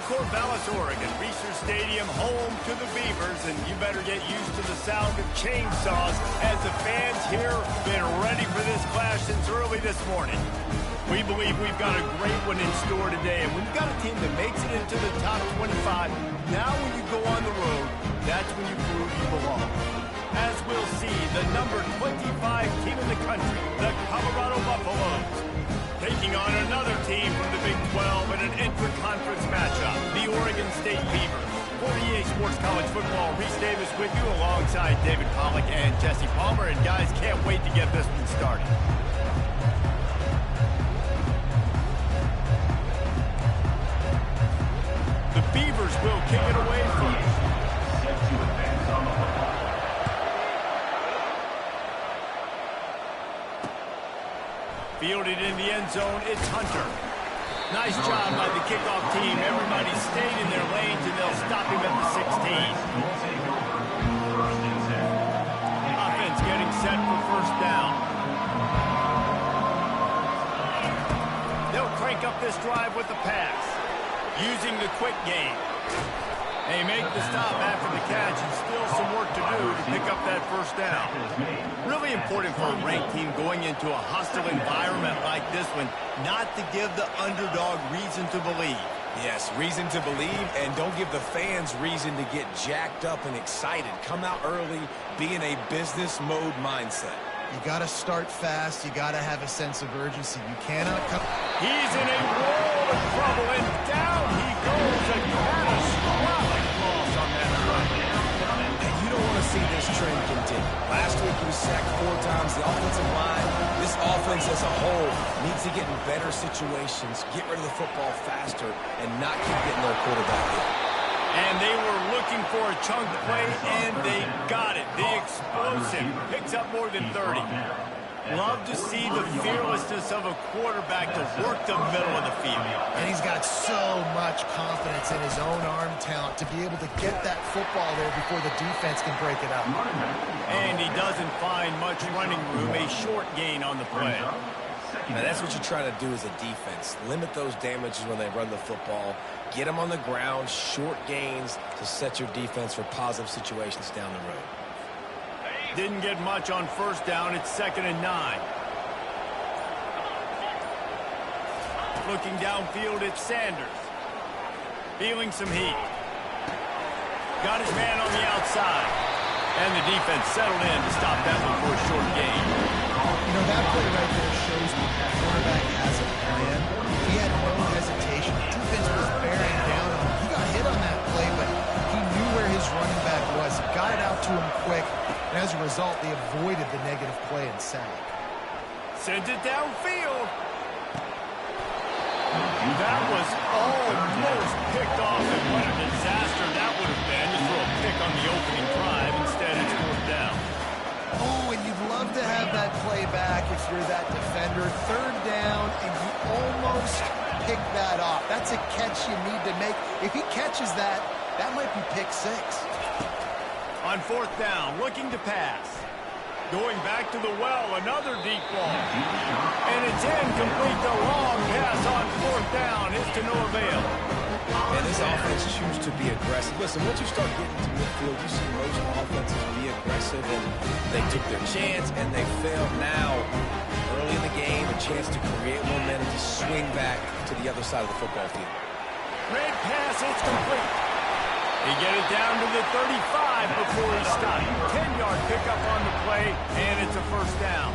Corvallis, Oregon. Research Stadium, home to the Beavers, and you better get used to the sound of chainsaws as the fans here have been ready for this clash since early this morning. We believe we've got a great one in store today, and when you've got a team that makes it into the top 25, now when you go on the road, that's when you prove you belong. As we'll see, the number 25 team in the country, the Colorado Buffaloes, taking on another team from the Big 12 in an intra-conference matchup, the Oregon State Beavers. For EA Sports College Football, Reese Davis with you alongside David Pollack and Jesse Palmer. And guys, can't wait to get this one started. The Beavers will kick it away first. Fielded in the end zone, it's Hunter. Nice job by the kickoff team. Everybody stayed in their lanes, and they'll stop him at the 16. Offense getting set for first down. They'll crank up this drive with the pass, using the quick game. They make the stop after the catch, and still some work to do to pick up that first down. Really important for a ranked team going into a hostile environment like this one, not to give the underdog reason to believe. Yes, reason to believe, and don't give the fans reason to get jacked up and excited. Come out early, be in a business mode mindset. You got to start fast. You got to have a sense of urgency. You cannot come. He's in a world of trouble, and down he goes. A catastrophic loss on that run. And you don't want to see this trend continue. Last week he was sacked 4 times. The offensive line, this offense as a whole, needs to get in better situations, get rid of the football faster, and not keep getting their quarterback hit. And they were looking for a chunk play, and they got it. The explosive picks up more than 30. Love to see the fearlessness of a quarterback to work the middle of the field. And he's got so much confidence in his own arm talent to be able to get that football there before the defense can break it up. And he doesn't find much running room, a short gain on the play. Now that's what you try to do as a defense. Limit those damages when they run the football. Get them on the ground, short gains to set your defense for positive situations down the road. Didn't get much on first down. It's 2nd and 9. Looking downfield, it's Sanders. Feeling some heat. Got his man on the outside. And the defense settled in to stop that one for a short gain. You know, that play right there shows me that quarterback has a plan. He had no hesitation. The defense was bearing down on him. He got hit on that play, but he knew where his running back was. Got it out to him quick, and as a result, they avoided the negative play and sack. Sent it downfield. That was almost picked off, and what a disaster that would have been to throw a pick on the opening drive. Instead, it's 4th down. Oh, and you'd love to have that play back if you're that defender. 3rd down, and you almost pick that off. That's a catch you need to make. If he catches that, that might be pick 6. On 4th down, looking to pass. Going back to the well, another deep ball. And it's incomplete. The long pass on 4th down is to no avail. And this offense chooses to be aggressive. Listen, once you start getting to midfield, you see most offenses be aggressive, and they took their chance, and they failed. Now, early in the game, a chance to create momentum to swing back to the other side of the football field. Great pass, it's complete. He get it down to the 35 before he stopped. 10-yard pickup on the play, and it's a first down.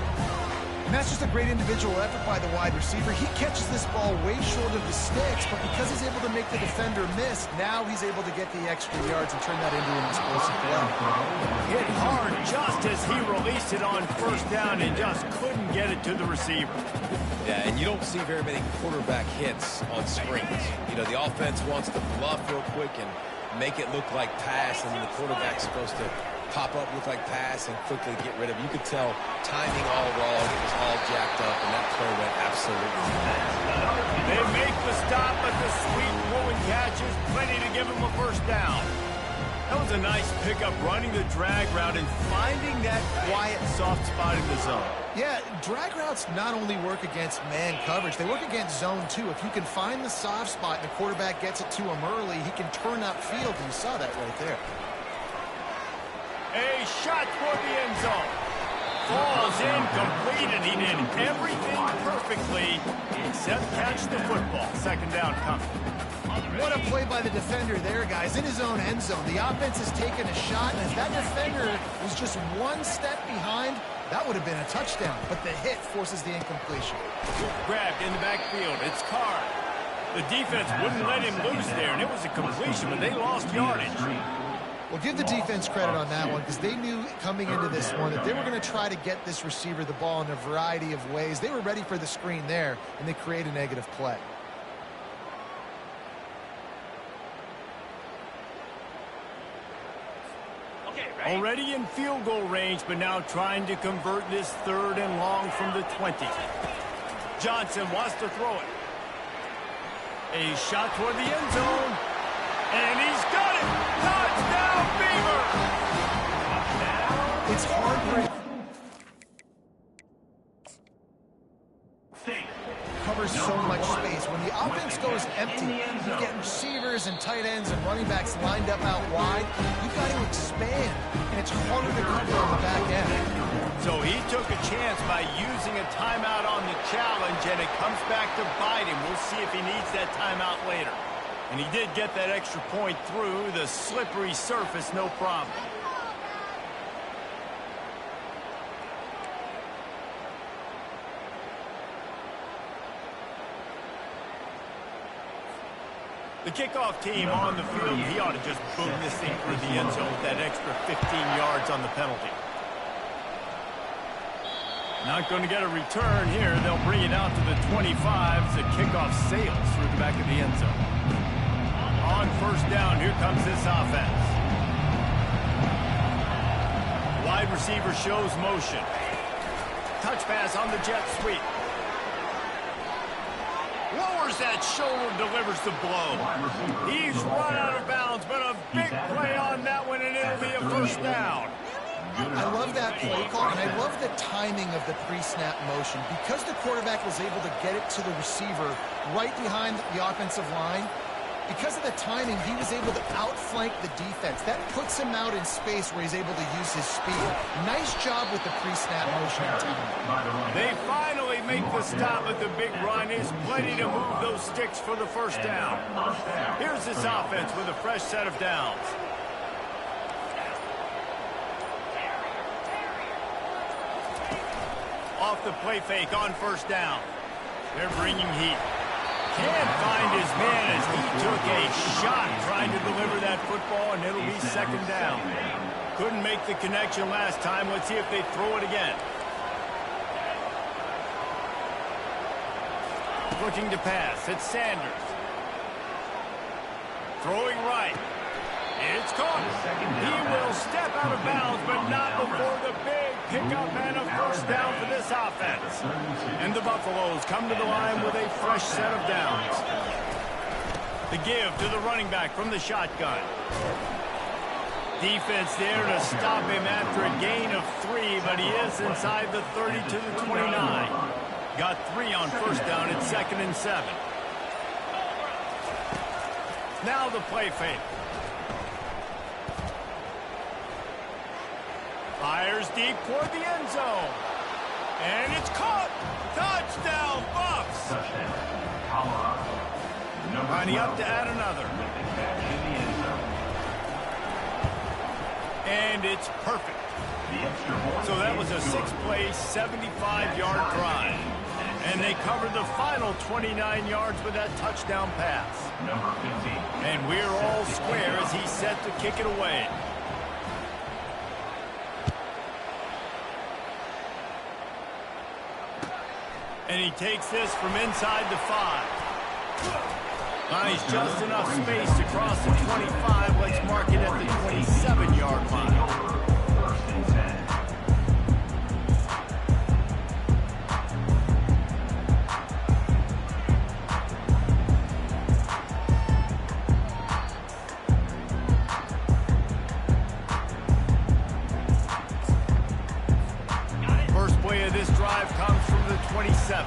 And that's just a great individual effort by the wide receiver. He catches this ball way short of the sticks, but because he's able to make the defender miss, now he's able to get the extra yards and turn that into an explosive play. Hit hard just as he released it on first down and just couldn't get it to the receiver. Yeah, and you don't see very many quarterback hits on screens. You know, the offense wants to bluff real quick and make it look like pass, and the quarterback's supposed to pop up, look like pass, and quickly get rid of it. You could tell timing all wrong. It was all jacked up, and that play went absolutely wrong. They make the stop, but the sweet rolling catch is plenty to give him a first down. That was a nice pickup, running the drag route and finding that quiet, soft spot in the zone. Yeah, drag routes not only work against man coverage, they work against zone too. If you can find the soft spot and the quarterback gets it to him early, he can turn upfield, and you saw that right there. A shot toward the end zone. Falls incomplete, and he did everything perfectly except catch the football. Second down coming. What a play by the defender there, guys. In his own end zone, the offense has taken a shot, and if that defender was just one step behind, that would have been a touchdown. But the hit forces the incompletion. Grabbed in the backfield. It's Carr. The defense wouldn't let him loose there, and it was a completion, but they lost yardage. Well, give the defense credit on that one, because they knew coming into this one that they were going to try to get this receiver the ball in a variety of ways. They were ready for the screen there, and they create a negative play. Already in field goal range, but now trying to convert this 3rd and long from the 20. Johnson wants to throw it. A shot toward the end zone. And he's got it! Touchdown, Beaver! It's hard for covers so much space. When the offense goes empty, you get receivers and tight ends and running backs lined up out wide. You've got to expand, and it's harder to cover on the back end. So he took a chance by using a timeout on the challenge, and it comes back to bite him. We'll see if he needs that timeout later. And he did get that extra point through the slippery surface, no problem. The kickoff team on the field, he ought to just boom this thing through the end zone with that extra 15 yards on the penalty. Not going to get a return here. They'll bring it out to the 25 as the kickoff sails through the back of the end zone. On first down, here comes this offense. Wide receiver shows motion. Touch pass on the jet sweep. Lowers that shoulder, delivers the blow. He's run out of bounds, but a big play on that one, and it'll be a first down. I love that play call, and I love the timing of the pre-snap motion. Because the quarterback was able to get it to the receiver right behind the offensive line, because of the timing, he was able to outflank the defense. That puts him out in space where he's able to use his speed. Nice job with the pre-snap motion and timing. They finally make the stop, but the big run is plenty to move those sticks for the first down. Here's this offense with a fresh set of downs. Off the play fake on first down. They're bringing heat. Can't find his man as he took a shot trying to deliver that football, and it'll be second down. Couldn't make the connection last time. Let's see if they throw it again. Looking to pass. It's Sanders. Throwing right. It's caught. He will step out of bounds, but not before the big pickup and a first down for this offense. And the Buffaloes come to the line with a fresh set of downs. The give to the running back from the shotgun. Defense there to stop him after a gain of 3, but he is inside the 30 to the 29. Got 3 on first down at 2nd and 7. Now the play fake. Fires deep toward the end zone. And it's caught. Touchdown, Buffs. Lining up to add another. And it's perfect. So that was a 6-play, 75-yard drive. And they covered the final 29 yards with that touchdown pass. And we're all square as he's set to kick it away. And he takes this from inside the 5. Nice, just enough space to cross the 25. Let's mark it at the 27-yard line. 27.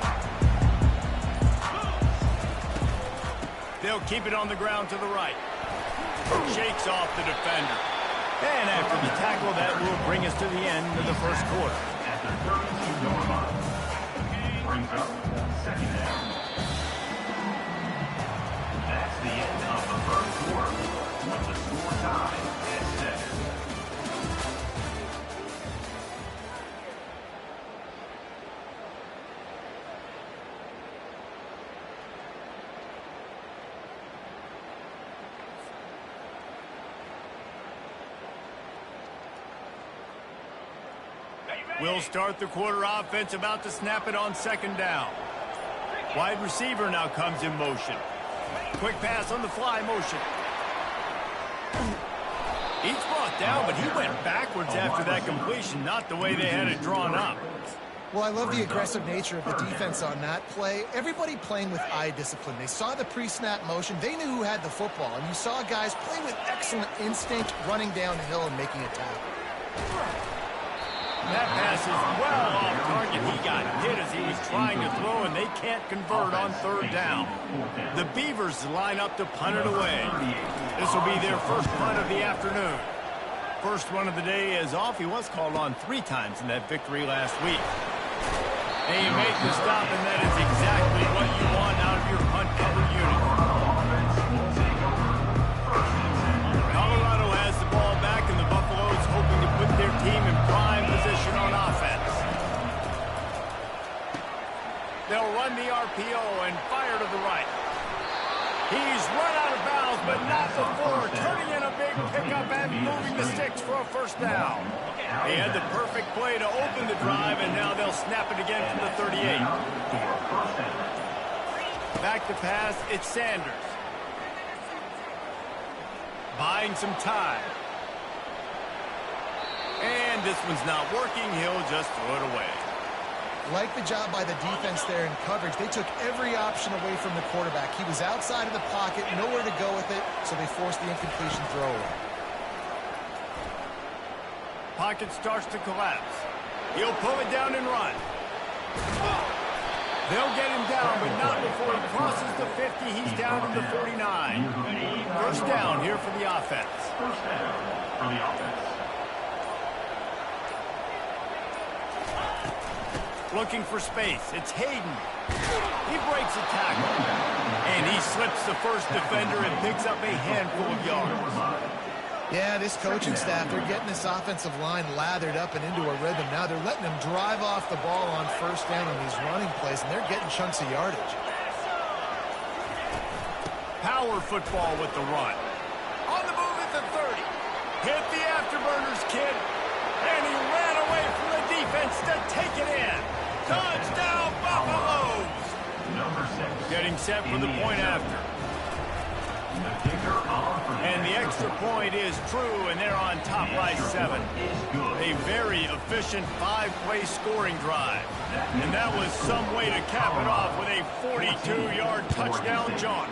They'll keep it on the ground to the right. Shakes off the defender. And after the tackle, that will bring us to the end of the first quarter. After 32 yards, game brings up second down. That's the end of the first quarter. With the score tied at 7. We'll start the quarter offense, about to snap it on second down. Wide receiver now comes in motion. Quick pass on the fly motion. He's brought down, but he went backwards after that completion, not the way they had it drawn up. Well, I love the aggressive nature of the defense on that play. Everybody playing with eye discipline. They saw the pre-snap motion. They knew who had the football. And you saw guys play with excellent instinct, running downhill and making a tackle. That pass is well off target. He got hit as he was trying to throw, and they can't convert on third down. The Beavers line up to punt it away. This will be their first punt of the afternoon. First one of the day is off. He was called on 3 times in that victory last week. And you make the stop, and that is exactly what you want out of your punt cover unit. Colorado has the ball back, and the Buffaloes hoping to put their team in prime position on offense. They'll run the RPO and fire to the right. He's run out of bounds, but not before turning in a big pickup and moving the sticks for a first down. They had the perfect play to open the drive, and now they'll snap it again from the 38. Back to pass, it's Sanders. Buying some time. And this one's not working. He'll just throw it away. Like the job by the defense there in coverage. They took every option away from the quarterback. He was outside of the pocket, nowhere to go with it, so they forced the incompletion throw away. Pocket starts to collapse. He'll pull it down and run. They'll get him down, but not before he crosses the 50. He's down to the 49. First down here for the offense. First down for the offense. Looking for space. It's Hayden. He breaks a tackle. And he slips the first defender and picks up a handful of yards. Yeah, this coaching staff, they're getting this offensive line lathered up and into a rhythm. Now they're letting them drive off the ball on first down on these running plays, and they're getting chunks of yardage. Power football with the run. On the move at the 30. Hit the afterburners, kid. And he ran away from the defense to take it in. Touchdown, Buffaloes! Number 6. Getting set for the point after. And the extra point is true, and they're on top by 7. A very efficient 5-play scoring drive. And that was some way to cap it off with a 42-yard touchdown jaunt.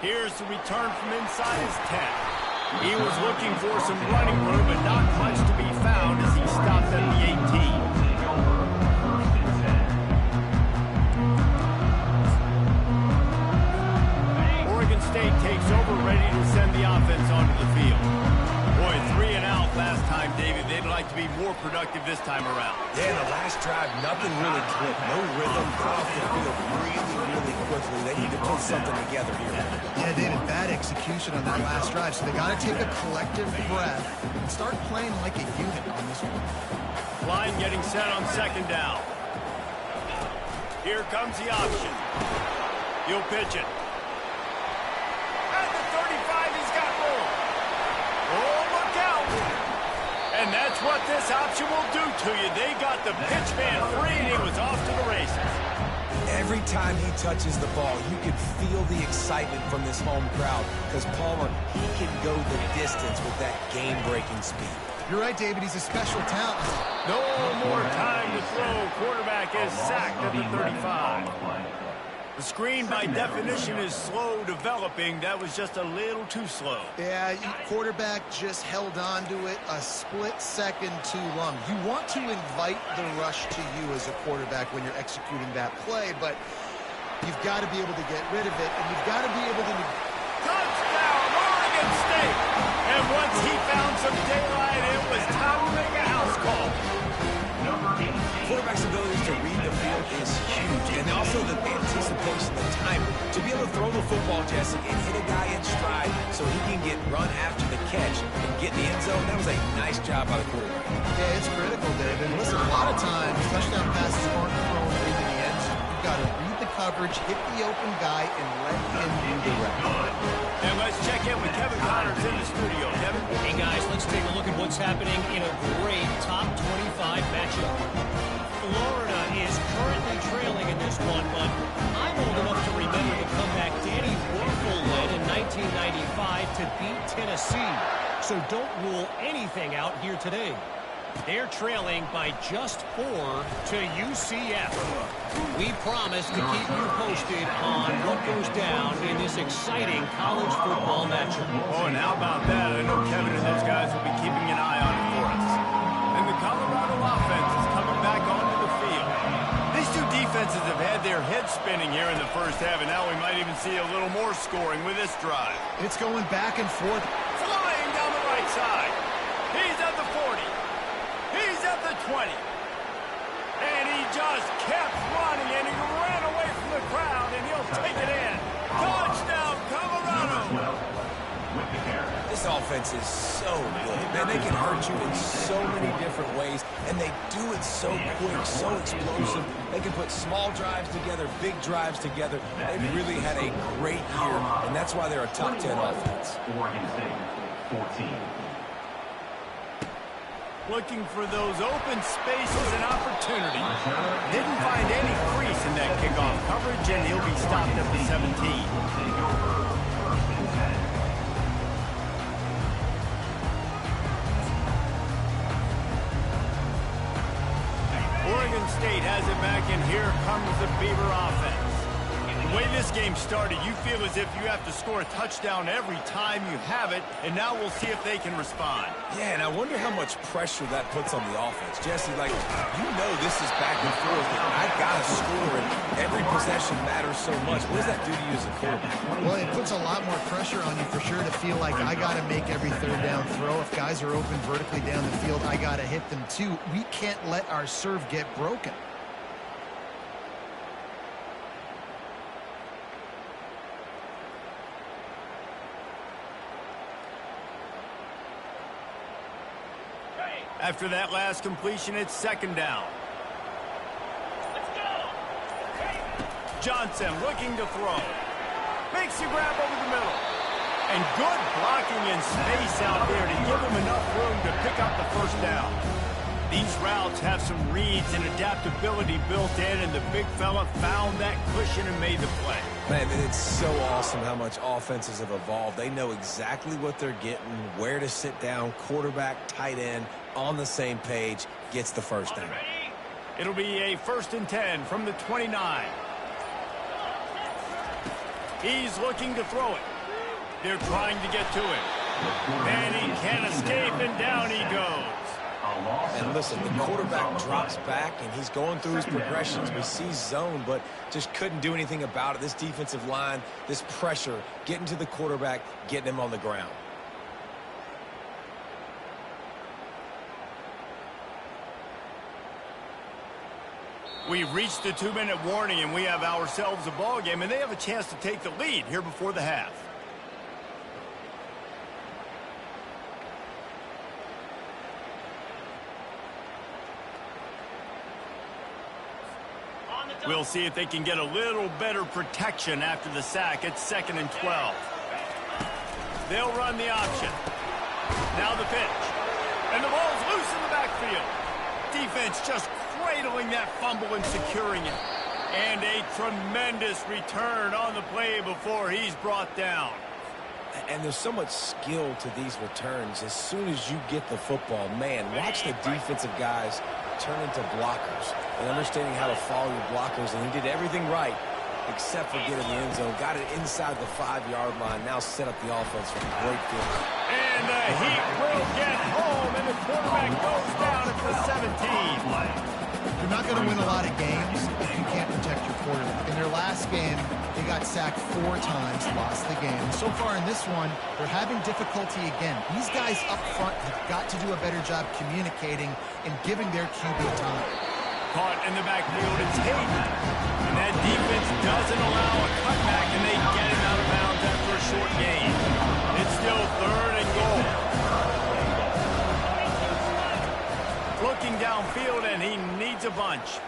Here's the return from inside his 10. He was looking for some running room, but not much to be found as he stopped at the 18. State takes over, ready to send the offense onto the field. Boy, 3 and out last time, David. They'd like to be more productive this time around. Yeah, the last drive, nothing really clicked. No rhythm. Got off the field really quickly. They need to put something together here. Yeah, David, bad execution on that last drive. So they got to take a collective breath and start playing like a unit on this one. Line getting set on second down. Here comes the option. He'll pitch it. And that's what this option will do to you. They got the pitch man free, and he was off to the races. Every time he touches the ball, you can feel the excitement from this home crowd because Palmer, he can go the distance with that game-breaking speed. You're right, David. He's a special talent. No more time to throw. Quarterback is sacked at the 35. The screen, by definition, is slow developing. That was just a little too slow. Yeah, quarterback just held on to it a split second too long. You want to invite the rush to you as a quarterback when you're executing that play, but you've got to be able to get rid of it, and you've got to be able to... Touchdown, Oregon State! And once he found some daylight, it was time to make a house call. Quarterback's ability to read the field is huge, and also the anticipation, the time to be able to throw the football, Jesse, and hit a guy in stride so he can get run after the catch and get in the end zone. That was a nice job by the quarterback. Yeah, it's critical, David. Listen, a lot of times, touchdown passes aren't thrown into the end zone. You've got to read the coverage, hit the open guy, and let him do the rest. And let's check in with Kevin Connors in the studio. Kevin? Hey, guys, let's take a look at what's happening in a great top 25 matchup. Florida is currently trailing in this one, but I'm old enough to remember the comeback Danny Wuerffel led in 1995 to beat Tennessee. So don't rule anything out here today. They're trailing by just 4 to UCF. We promise to keep you posted on what goes down in this exciting college football matchup. Oh, and how about that? I know Kevin and those guys will be keeping an eye on it for us. And the Colorado offense is coming back onto the field. These two defenses have had their heads spinning here in the first half, and now we might even see a little more scoring with this drive. It's going back and forth. Flying down the right side. He's at the 40. He's at the 20. And he just kept running, and he ran away from the crowd, and he'll take it in. Touchdown, Colorado. This offense is so good. Man, they can hurt you in so many different ways, and they do it so quick, so explosive. They can put small drives together, big drives together. They've really had a great year, and that's why they're a top 10 offense. Oregon State, 14. Looking for those open spaces and opportunity. Didn't find any crease in that kickoff coverage, and he'll be stopped at the 17. Oregon State has it back, and here comes the Beaver offense. The way this game started, you feel as if you have to score a touchdown every time you have it, and now we'll see if they can respond. Yeah, and I wonder how much pressure that puts on the offense. Jesse, like, you know this is back and forth. I got to score, and every possession matters so much. What does that do to you as a quarterback? Well, it puts a lot more pressure on you for sure to feel like I got to make every third down throw. If guys are open vertically down the field, I got to hit them too. We can't let our serve get broken. After that last completion, it's second down. Let's go. Johnson looking to throw. Makes the grab over the middle. And good blocking in space out there to give him enough room to pick up the first down. These routes have some reads and adaptability built in, and the big fella found that cushion and made the play. Man, it's so awesome how much offenses have evolved. They know exactly what they're getting, where to sit down, quarterback, tight end, on the same page, gets the first down. It'll be a 1st and 10 from the 29. He's looking to throw it. They're trying to get to him. And he can't escape, and down he goes. And listen, the quarterback drops back, and he's going through his progressions. We see zone, but just couldn't do anything about it. This defensive line, this pressure, getting to the quarterback, getting him on the ground. We've reached the 2-minute warning, and we have ourselves a ball game, and they have a chance to take the lead here before the half. We'll see if they can get a little better protection after the sack. It's 2nd and 12. They'll run the option. Now the pitch. And the ball's loose in the backfield. Defense just cradling that fumble and securing it. And a tremendous return on the play before he's brought down. And there's so much skill to these returns. As soon as you get the football, man, watch the defensive guys turn into blockers and understanding how to follow your blockers. And he did everything right except for getting the end zone. Got it inside the 5-yard line. Now set up the offense for a great field. And the Heat will get home, and the quarterback goes down at the 17. You're not going to win a lot of games if you can't protect your quarterback. In their last game, they got sacked 4 times, lost the game. So far in this one, they're having difficulty again. These guys up front have got to do a better job communicating and giving their QB time. Caught in the backfield, it's Hayden. And that defense doesn't allow a cutback, and they get him out of bounds after a short gain. It's still 3rd and goal. Looking downfield, and he needs a bunch.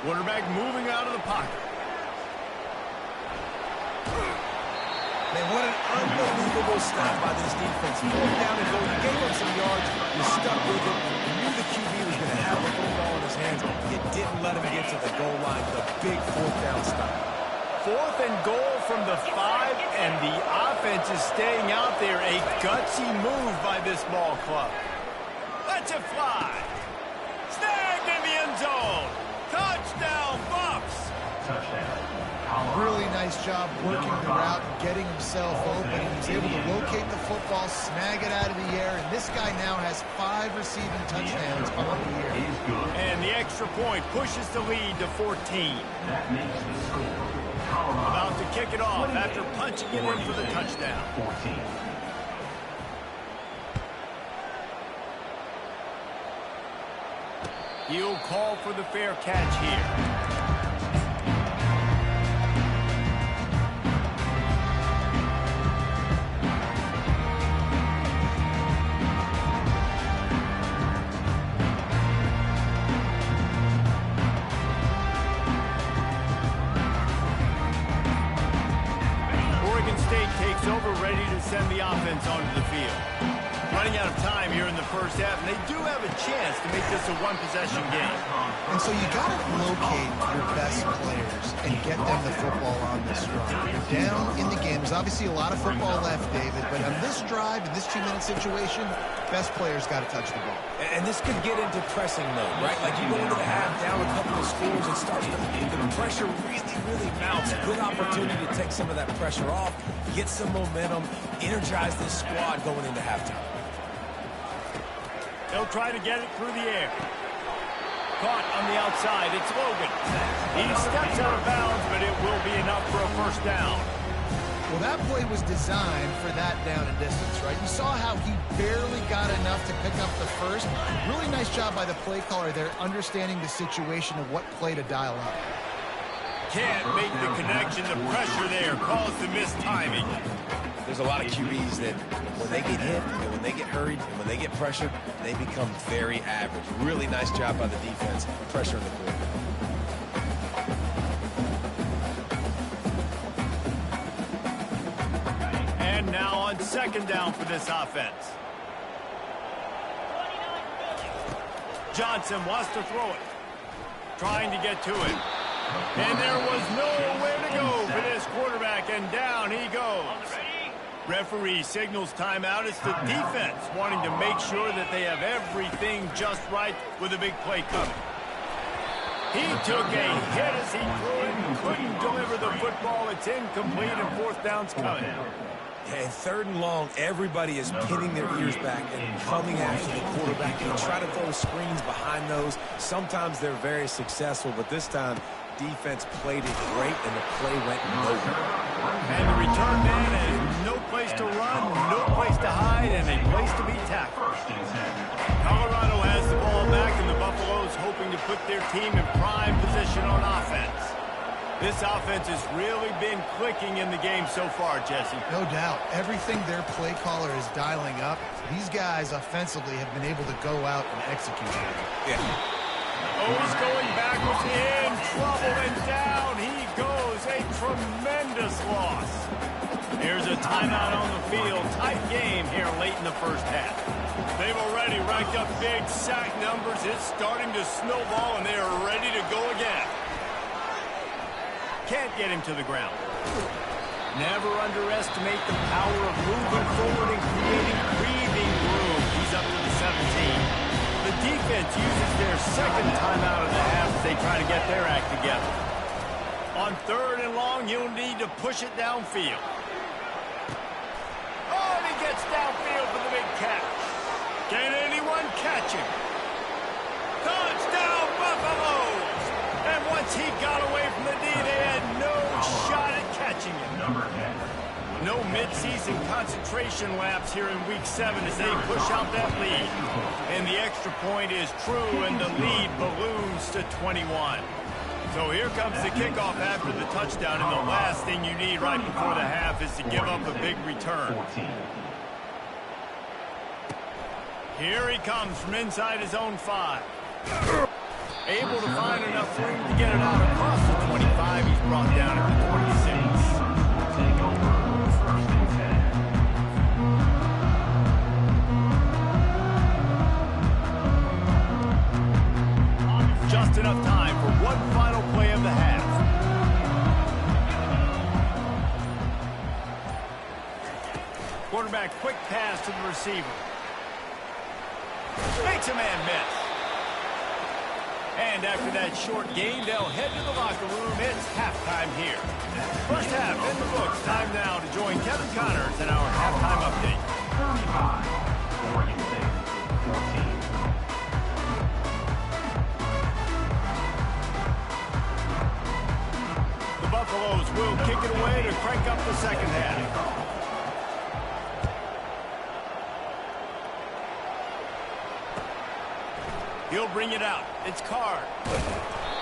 Quarterback moving out of the pocket. Man, what an unbelievable stop by this defense. 4th down and goal. You gave up some yards. You stuck with it. You knew the QB was going to have the football in his hands. You didn't let him get to the goal line. The big 4th down stop. 4th and goal from the 5, and the offense is staying out there. A gutsy move by this ball club. Let's it fly. Snagged in the end zone. Touchdown, Bucks. Touchdown. Really nice job working the route, getting himself open. He was able to locate the football, snag it out of the air, and this guy now has 5 receiving touchdowns on the year. And the extra point pushes the lead to 14. That makes the score. Colorado About to kick it off after punching it in for the touchdown. 14. He'll call for the fair catch here. Oregon State takes over, ready to send the offense onto the field. Running out of time here in the first half, and they do have a chance to make this a one-possession game. And so you got to locate your best players and get them the football on this drive. You're down in the game. There's obviously a lot of football left, David, but on this drive, in this 2-minute situation, best players got to touch the ball. And this could get into pressing mode, right? Like you go into the half, down a couple of scores, it starts to, the pressure really mounts. Good opportunity to take some of that pressure off, get some momentum, energize this squad going into halftime. They'll try to get it through the air. Caught on the outside. It's Logan. He steps out of bounds, but it will be enough for a first down. Well, that play was designed for that down and distance, right? You saw how he barely got enough to pick up the first. Really nice job by the play caller there, understanding the situation of what play to dial up. Can't make the connection. The pressure there caused the missed timing. There's a lot of QBs that when they get hit, and when they get hurried, and when they get pressured, they become very average. Really nice job by the defense, pressuring the quarterback. And now on 2nd down for this offense. Johnson wants to throw it. Trying to get to it. And there was nowhere to go for this quarterback, and down he goes. Referee signals timeout. It's the defense wanting to make sure that they have everything just right with a big play coming. He took a hit as he threw it and couldn't deliver the football. It's incomplete, and 4th down's coming. And 3rd and long, everybody is pinning their ears back and coming after the quarterback. They try to throw screens behind those. Sometimes they're very successful, but this time, defense played it great, and the play went nowhere. And the return man has no place to run, no place to hide, and a place to be tackled. Colorado has the ball back, and the Buffaloes hoping to put their team in prime position on offense. This offense has really been clicking in the game so far, Jesse. No doubt. Everything their play caller is dialing up, these guys offensively have been able to go out and execute it. Yeah. Oh, he's going backwards, in trouble, and down he goes. A tremendous loss. Here's a timeout on the field. Tight game here late in the first half. They've already racked up big sack numbers. It's starting to snowball, and they are ready to go again. Can't get him to the ground. Never underestimate the power of moving forward and creating breathing room. He's up to the 17. The defense uses their 2nd timeout of the half as they try to get their act together. On 3rd and long, he'll need to push it downfield. Oh, and he gets downfield for the big catch. Can anyone catch him? Touchdown, Buffaloes! And once he got away from the D, they had no shot at catching him. Number 10. No midseason concentration laps here in Week 7 as they push out that lead. And the extra point is true, and the lead balloons to 21. So here comes the kickoff after the touchdown, and the last thing you need right before the half is to give up a big return. Here he comes from inside his own 5. Able to find enough room to get it out across the 25. He's brought down at the 26. Take over. 1st and 10. Just enough time for one final play of the half. Quarterback quick pass to the receiver. Makes a man miss. And after that short gain, they'll head to the locker room. It's halftime here. First half in the books. Time now to join Kevin Connors in our halftime update. 35. Oregon State 14. The Buffaloes will kick it away to crank up the second half. He'll bring it out. It's Card.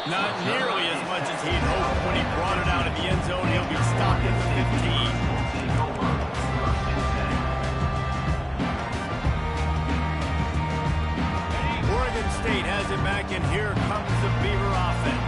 Not nearly as much as he'd hoped when he brought it out of the end zone. He'll be stopped at the 15. Oregon State has it back, and here comes the Beaver offense.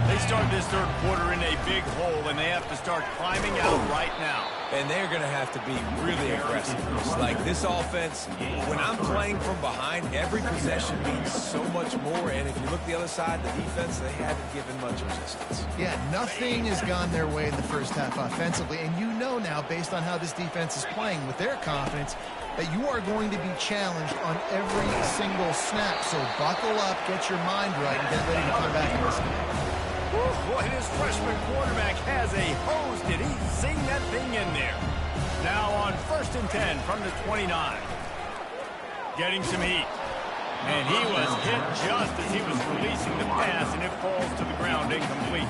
They start this 3rd quarter in a big hole, and they have to start climbing out right now. And they're going to have to be really aggressive. It's like this offense, when I'm playing from behind, every possession means so much more. And if you look the other side, the defense, they haven't given much resistance. Yeah, nothing has gone their way in the first half offensively. And you know now, based on how this defense is playing with their confidence, that you are going to be challenged on every single snap. So buckle up, get your mind right, and get ready to come back in this game. Boy, this freshman quarterback has a hose. Did he sing that thing in there? Now on 1st and 10 from the 29. Getting some heat. And he was hit just as he was releasing the pass, and it falls to the ground incomplete.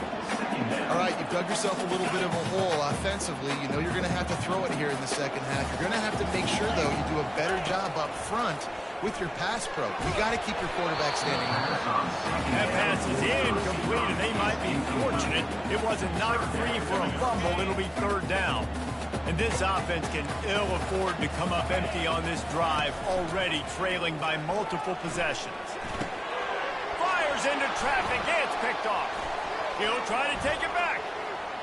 All right, you've dug yourself a little bit of a hole offensively. You know you're going to have to throw it here in the second half. You're going to have to make sure, though, you do a better job up front with your pass pro. You got to keep your quarterback standing up. That pass is incomplete, and they might be fortunate it wasn't knocked free for a fumble. It'll be 3rd down. And this offense can ill afford to come up empty on this drive, already trailing by multiple possessions. Fires into traffic. It's picked off. He'll try to take it back.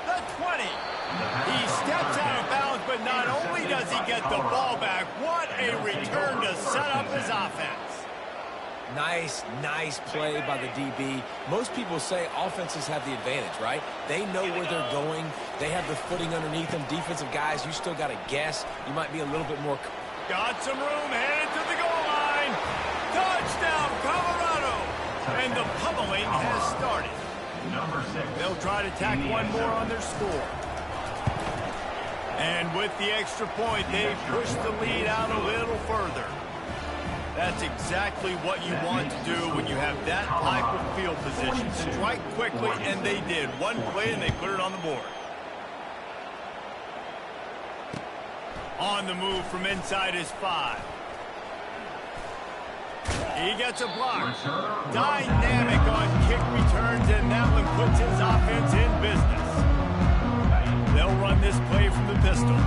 The 20. He steps out of bounds, but not only does he get the ball back, what a return to set up his offense. Nice play by the DB. Most people say offenses have the advantage, right? They know where they're going. They have the footing underneath them. Defensive guys, you still got to guess. You might be a little bit more. Got some room, headed to the goal line. Touchdown, Colorado. And the pummeling has started. Number 6. They'll try to tack one more on their score. And with the extra point, they push the lead out a little further. That's exactly what you want to do when you have that type of field position. Strike quickly, and they did. One play, and they put it on the board. On the move from inside his 5. He gets a block. Dynamic on kick returns, and that one puts his offense in business. They'll run this play from the pistol.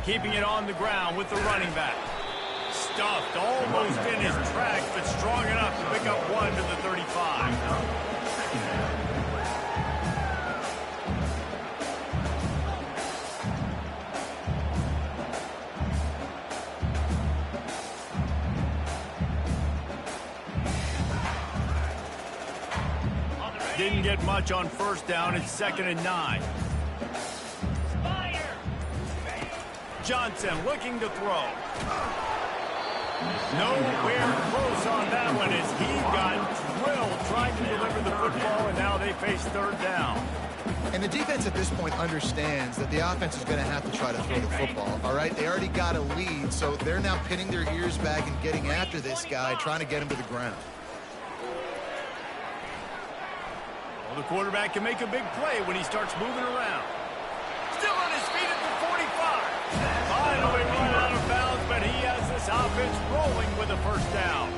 Keeping it on the ground with the running back. Stuffed almost in his tracks, but strong enough to pick up one to the 35. Didn't get much on 1st down. It's 2nd and 9. Johnson looking to throw. Nowhere close on that one as he got drilled trying to deliver the football, and now they face third down. And the defense at this point understands that the offense is going to have to try to throw the football, all right? They already got a lead, so they're now pinning their ears back and getting after this guy, trying to get him to the ground. Well, the quarterback can make a big play when he starts moving around. Still on his feet at the 45. Finally run out of bounds, but he has this offense rolling with a first down.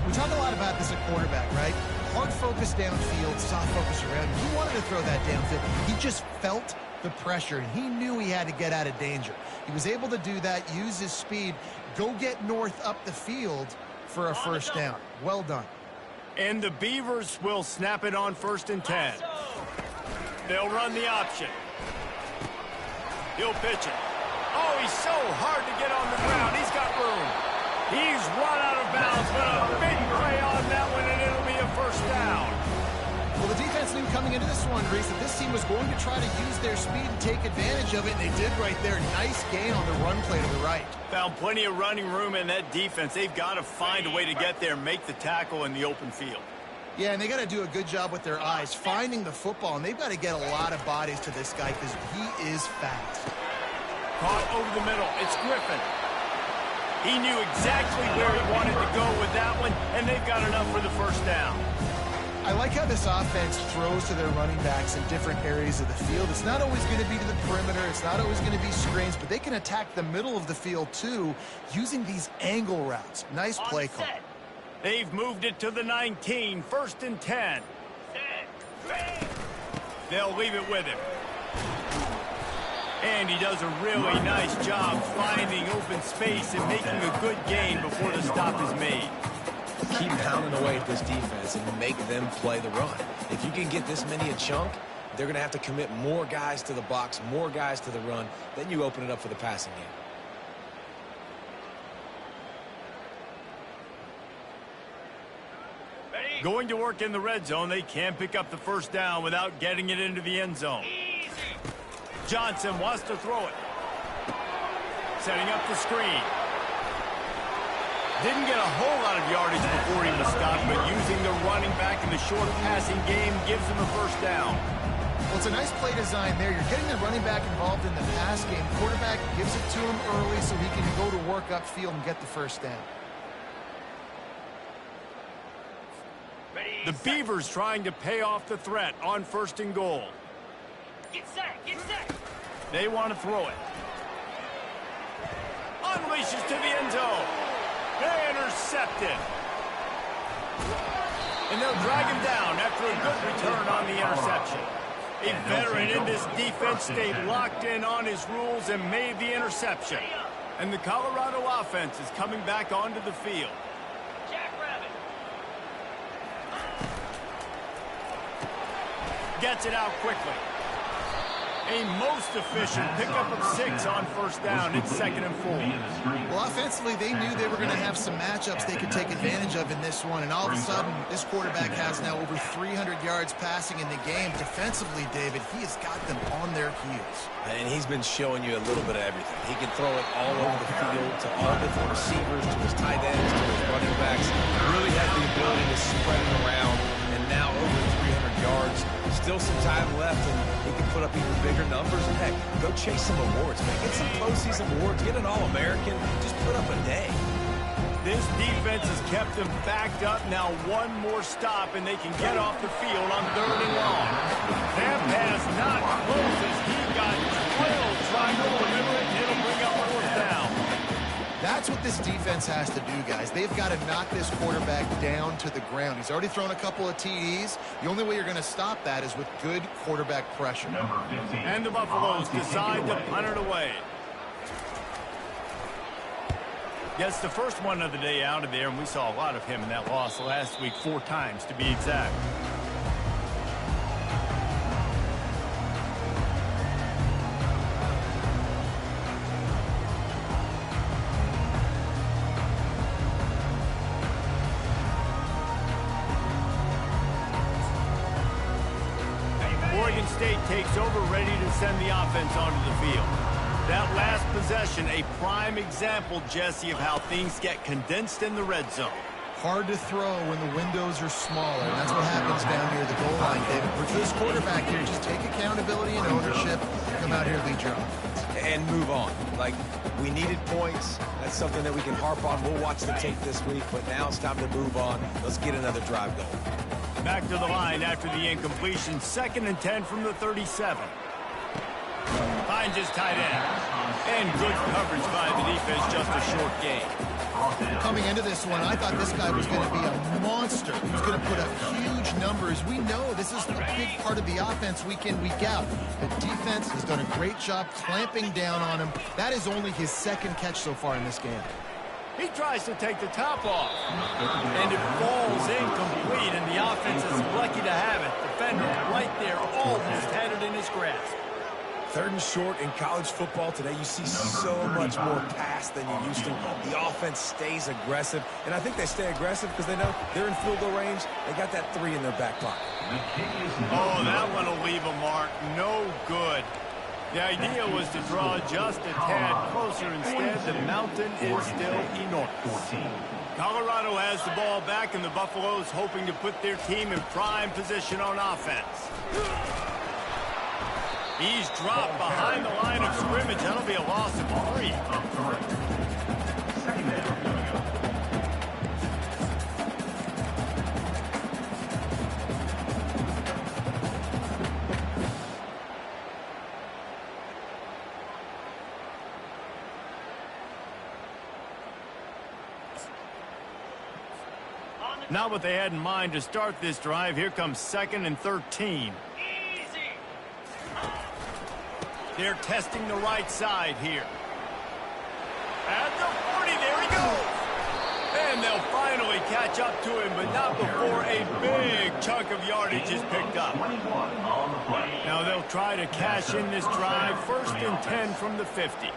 We talk a lot about this at quarterback, right? Hard focus downfield, soft focus around. He wanted to throw that downfield. He just felt the pressure, and he knew he had to get out of danger. He was able to do that, use his speed, go get north up the field for a first down. Well done. And the Beavers will snap it on 1st and 10. They'll run the option. He'll pitch it. Oh, he's so hard to get on the ground. He's got room. He's run out of bounds, but a big play on that one, and it'll be a first down. Well, the defense knew coming into this one, Reese, that this team was going to try to use their speed and take advantage of it, and they did right there. Nice gain on the run play to the right. Found plenty of running room in that defense. They've got to find a way to get there and make the tackle in the open field. Yeah, and they got to do a good job with their eyes, finding the football, and they've got to get a lot of bodies to this guy because he is fast. Caught over the middle. It's Griffin. He knew exactly where he wanted to go with that one, and they've got enough for the first down. I like how this offense throws to their running backs in different areas of the field. It's not always going to be to the perimeter. It's not always going to be screens, but they can attack the middle of the field, too, using these angle routes. Nice play call. They've moved it to the 19, 1st and 10. They'll leave it with him. And he does a really nice job finding open space and making a good gain before the stop is made. Keep pounding away at this defense and make them play the run. If you can get this many a chunk, they're going to have to commit more guys to the box, more guys to the run. Then you open it up for the passing game. Going to work in the red zone, they can pick up the first down without getting it into the end zone. Johnson wants to throw it. Setting up the screen. Didn't get a whole lot of yardage before he was stopped, but using the running back in the short passing game gives him a first down. Well, it's a nice play design there. You're getting the running back involved in the pass game. Quarterback gives it to him early so he can go to work upfield and get the first down. The Beavers trying to pay off the threat on 1st and goal. Get set, get set. They want to throw it. Unleashes to the end zone. Intercepted. And they'll drag him down after a good return on the interception. A veteran in this defense stayed locked in on his rules and made the interception. And the Colorado offense is coming back onto the field. Gets it out quickly. A most efficient pickup of 6 on 1st down. It's 2nd and 4. Well, offensively, they knew they were going to have some matchups they could take advantage of in this one. And all of a sudden, this quarterback has now over 300 yards passing in the game. Defensively, David, he has got them on their heels. And he's been showing you a little bit of everything. He can throw it all over the field to all different receivers, to his tight ends, to his running backs. Really has the ability to spread it around. And now over 300 yards. Still some time left, and he can put up even bigger numbers. And heck, go chase some awards, man. Get some postseason awards. Get an All-American. Just put up a day. This defense has kept them backed up. Now one more stop, and they can get off the field on 3rd and long. That pass not close as he got drilled trying to deliver it, and it'll bring up 4th down. That's what this defense has to do, guys. They've got to knock this quarterback down to the ground. He's already thrown a couple of TDs. The only way you're going to stop that is with good quarterback pressure. And the Buffaloes decide to punt it away. Gets the first one of the day out of there, and we saw a lot of him in that loss last week, 4 times to be exact. Oregon State takes over, ready to send the offense onto the field. That last possession, a prime example, Jesse, of how things get condensed in the red zone. Hard to throw when the windows are smaller, and that's what happens down near the goal line, David. For this quarterback here, just take accountability and ownership, come out here, lead your offense. And move on. Like, we needed points. That's something that we can harp on. We'll watch the tape this week, but now it's time to move on. Let's get another drive going. Back to the line after the incompletion. 2nd and 10 from the 37. Finds his tight end. And good coverage by the defense, just a short gain. Coming into this one, I thought this guy was going to be a monster. He was going to put up huge numbers. We know this is a big part of the offense week in, week out. The defense has done a great job clamping down on him. That is only his 2nd catch so far in this game. He tries to take the top off. And it falls incomplete, and the offense is lucky to have it. Defender right there, almost had it in his grasp. 3rd and short in college football today. You see so much more pass than you used to. The offense stays aggressive, and I think they stay aggressive because they know they're in field goal range. They got that 3 in their back pocket. Oh, that one will leave a mark. No good. The idea was to draw just a tad closer. Instead, the mountain is still enormous. Colorado has the ball back, and the Buffaloes hoping to put their team in prime position on offense. He's dropped behind the line of scrimmage. That'll be a loss of 3. Not what they had in mind to start this drive. Here comes 2nd and 13. They're testing the right side here. At the 40, there he goes. And they'll finally catch up to him, but not before a big chunk of yardage is picked up. Now they'll try to cash in this drive. 1st and 10 from the 50.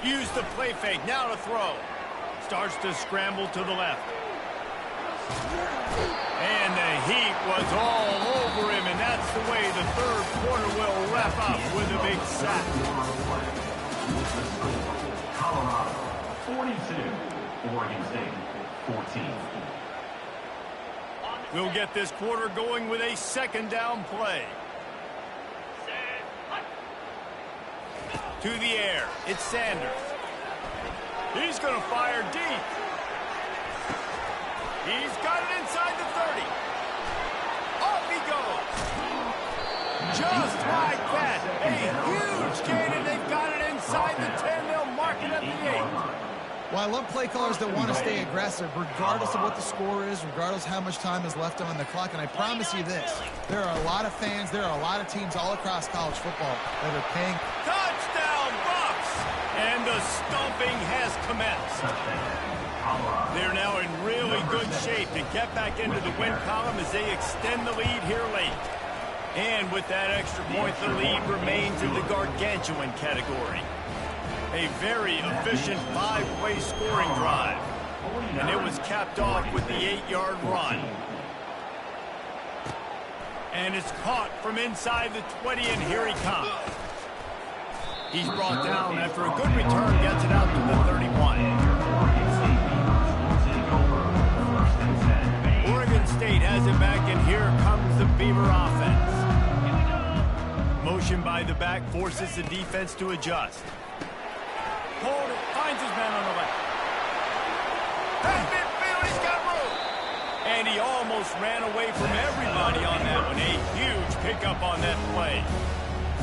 Use the play fake, now to throw. Starts to scramble to the left. And the heat was all over him, and that's the way the 3rd quarter will wrap up with a big sack. Colorado 42, Oregon State 14. We'll get this quarter going with a 2nd down play. To the air, it's Sanders. He's going to fire deep. He's got it inside the 30. Off he goes. Just like that. A huge gain, and they've got it inside the 10. They'll mark it at the 8. Well, I love play callers that want to stay aggressive, regardless of what the score is, regardless how much time is left on the clock. And I promise you this, there are a lot of fans, there are a lot of teams all across college football that are paying. Touchdown, Bucks! And the stomping has commenced. They're now in really good shape to get back into the win column as they extend the lead here late. And with that extra point, the lead remains in the gargantuan category. A very efficient 5-play scoring drive. And it was capped off with the 8-yard run. And it's caught from inside the 20, and here he comes. He's brought down after a good return, gets it out to the 31. Oregon State has it back, and here comes the Beaver offense. Motion by the back forces the defense to adjust. Hold it, finds his man on the left. Has midfield, he's got room. And he almost ran away from everybody on that one. A huge pickup on that play.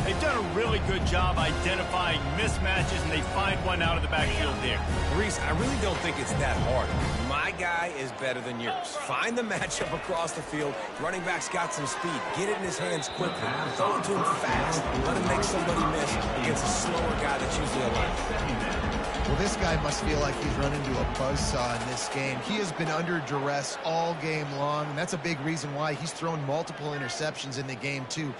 They've done a really good job identifying mismatches, and they find one out of the backfield there. Reese, I really don't think it's that hard. My guy is better than yours. Find the matchup across the field. Running back's got some speed. Get it in his hands quickly. Throw it to him fast. Let him make somebody miss against a slower guy that's usually alive. Well, this guy must feel like he's run into a buzzsaw in this game. He has been under duress all game long, and that's a big reason why he's thrown multiple interceptions in the game, too.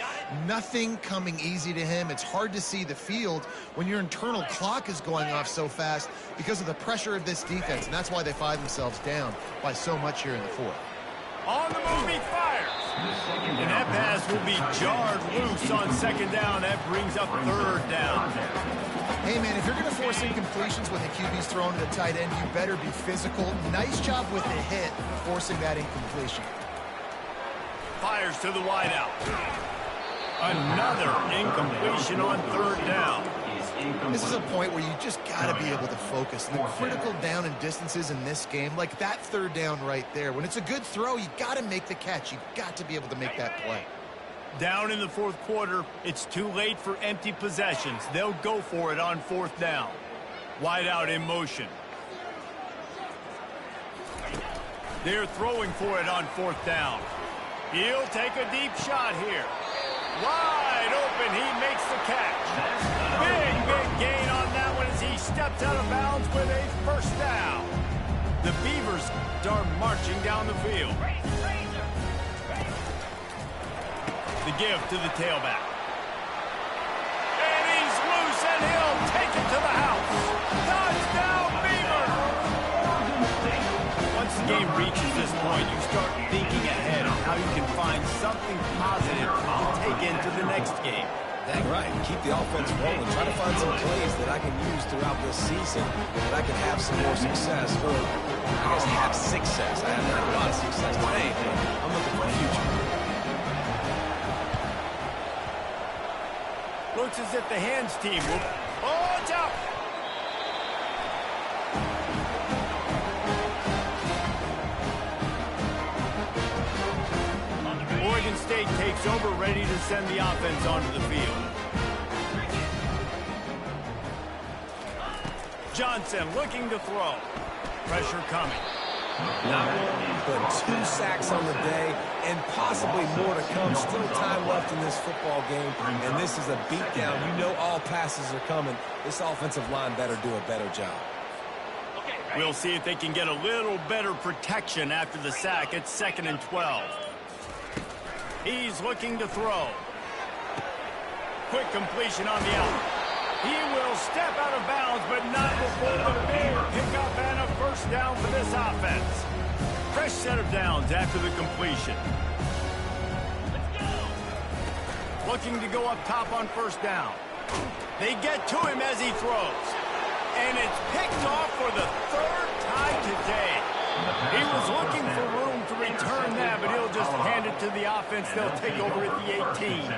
Nothing coming easy to him. It's hard to see the field when your internal clock is going off so fast because of the pressure of this defense, and that's why they find themselves down by so much here in the 4th. On the move, he fires. And that pass will be jarred loose on second down. That brings up third down. Hey, man, if you're going to force incompletions when the QB's thrown to the tight end, you better be physical. Nice job with the hit, forcing that incompletion. Fires to the wideout. Another incompletion on third down. This is a point where you just got to be able to focus. The critical down and distances in this game, like that third down right there. When it's a good throw, you got to make the catch. You got to be able to make that play. Down in the fourth quarter, it's too late for empty possessions. They'll go for it on fourth down. Wideout in motion. They're throwing for it on fourth down. He'll take a deep shot here. Wide open, he makes the catch. Big gain on that one as he steps out of bounds with a first down. The Beavers are marching down the field. The give to the tailback. And he's loose, and he'll take it to the house. Touchdown, Beavers! Once the game reaches this point, you start thinking ahead on how you can find something positive to take into the next game. Dang right. Keep the offense rolling. Try to find some plays that I can use throughout this season that I can have some more success, or I guess have success. I haven't had a lot of success today, but I'm looking for the future. Looks as if the hands team will... Oh, it's out! Oregon State takes over, ready to send the offense onto the field. Johnson looking to throw. Pressure coming. Not one, but 2 sacks on the day, and possibly more to come. Still time left in this football game, and this is a beatdown. You know all passes are coming. This offensive line better do a better job. We'll see if they can get a little better protection after the sack. It's 2nd and 12. He's looking to throw. Quick completion on the out. He will step out of bounds, but not before the big pickup and a first down for this offense. Fresh set of downs after the completion. Looking to go up top on first down. They get to him as he throws. And it's picked off for the 3rd time today. He was looking for room to return that, but he'll just hand it to the offense. They'll take over at the 18.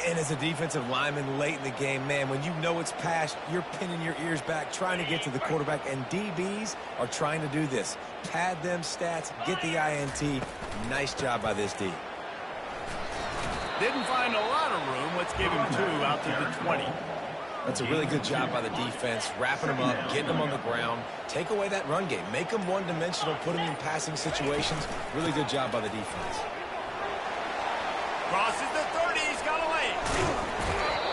And as a defensive lineman late in the game, man, when you know it's past, you're pinning your ears back, trying to get to the quarterback, and DBs are trying to do this. Pad them stats, get the INT. Nice job by this D. Didn't find a lot of room. Let's give him 2 out to the 20. That's a really good job by the defense, wrapping them up, getting them on the ground. Take away that run game. Make them one-dimensional, put them in passing situations. Really good job by the defense. Crosses the 30. He's got a lane.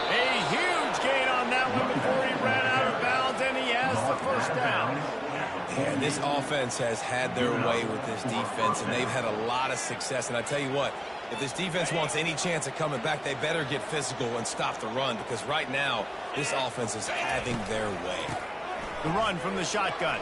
A huge gain on that one before he ran out of bounds, and he has the first down. And this offense has had their way with this defense, and they've had a lot of success. And I tell you what, if this defense wants any chance of coming back, they better get physical and stop the run, because right now, this offense is having their way. The run from the shotgun.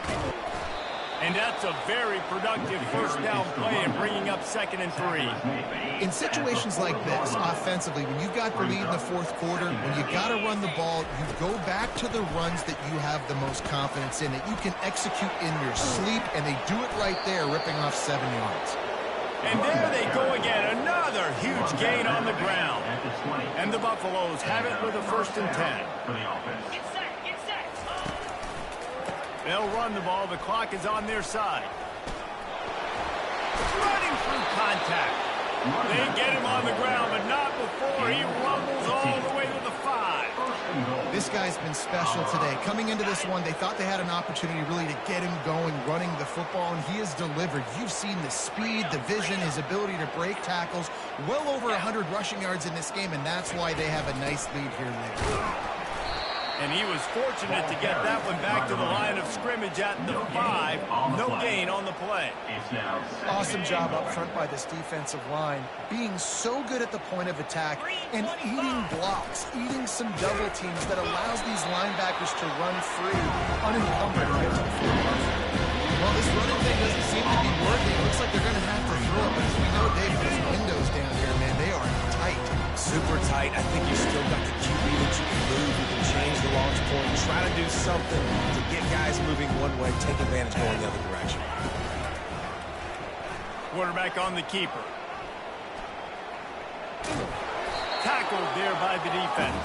And that's a very productive first down play and bringing up 2nd and 3. In situations like this, offensively, when you've got the lead in the fourth quarter, when you got to run the ball, you go back to the runs that you have the most confidence in, that you can execute in your sleep, and they do it right there, ripping off 7 yards. And there they go again, another huge gain on the ground. And the Buffaloes have it with a 1st and 10. They'll run the ball. The clock is on their side. Running through contact. They get him on the ground, but not before he rumbles all the way to the 5. This guy's been special today. Coming into this one, they thought they had an opportunity really to get him going, running the football, and he has delivered. You've seen the speed, the vision, his ability to break tackles. Well over 100 rushing yards in this game, and that's why they have a nice lead here late. And he was fortunate to get that one back to the line of scrimmage at the 5. No gain on the play. Awesome job up front by this defensive line, being so good at the point of attack and eating blocks, eating some double teams that allows these linebackers to run free, unencumbered, and get to the field. Well, this running thing doesn't seem to be working. It looks like they're going to have to throw it. But as we know, Dave, those windows down here, man, they are tight. Super tight. I think you still got the QB that you can move. You can change the launch point. Try to do something to get guys moving one way, take advantage going the other direction. Quarterback on the keeper. Tackled there by the defense.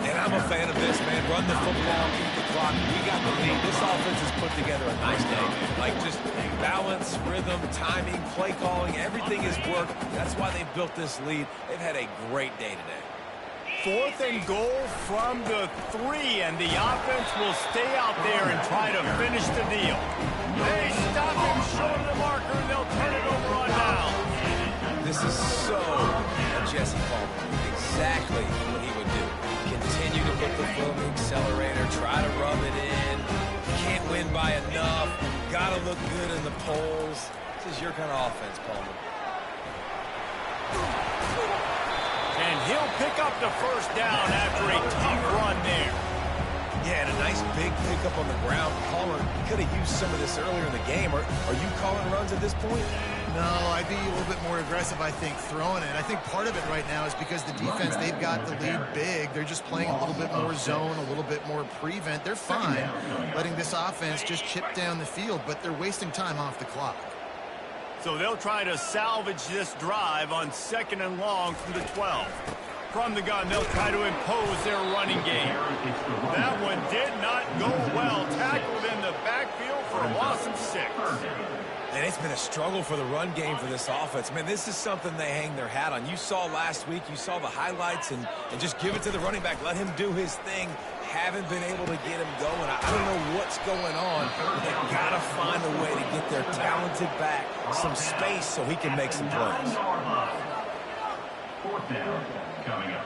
And I'm a fan of this, man. Run the football, keep the clock. We got the lead. This offense has put together a nice day. Like just balance, rhythm, timing, play calling, everything has worked. That's why they've built this lead. They've had a great day today. 4th and goal from the 3, and the offense will stay out there and try to finish the deal. They stop him short of the marker, and they'll turn it over on down. This is so Jesse Palmer. Exactly what he would do. Continue to put the foot on the accelerator, try to rub it in. Can't win by enough. Got to look good in the polls. This is your kind of offense, Palmer. And he'll pick up the first down after a tough run there. Yeah, and a nice big pickup on the ground. Palmer could have used some of this earlier in the game. Are you calling runs at this point? No, I'd be a little bit more aggressive, I think, throwing it. I think part of it right now is because the defense, they've got the lead big. They're just playing a little bit more zone, a little bit more prevent. They're fine letting this offense just chip down the field, but they're wasting time off the clock. So they'll try to salvage this drive on 2nd and long from the 12. From the gun, they'll try to impose their running game. That one did not go well. Tackled in the backfield for a loss of 6. And it's been a struggle for the run game for this offense. Man, this is something they hang their hat on. You saw last week, you saw the highlights, and just give it to the running back. Let him do his thing. Haven't been able to get him going. I don't know what's going on, but they've got to find a way to get their talented back some space so he can make some plays. 4th down coming up.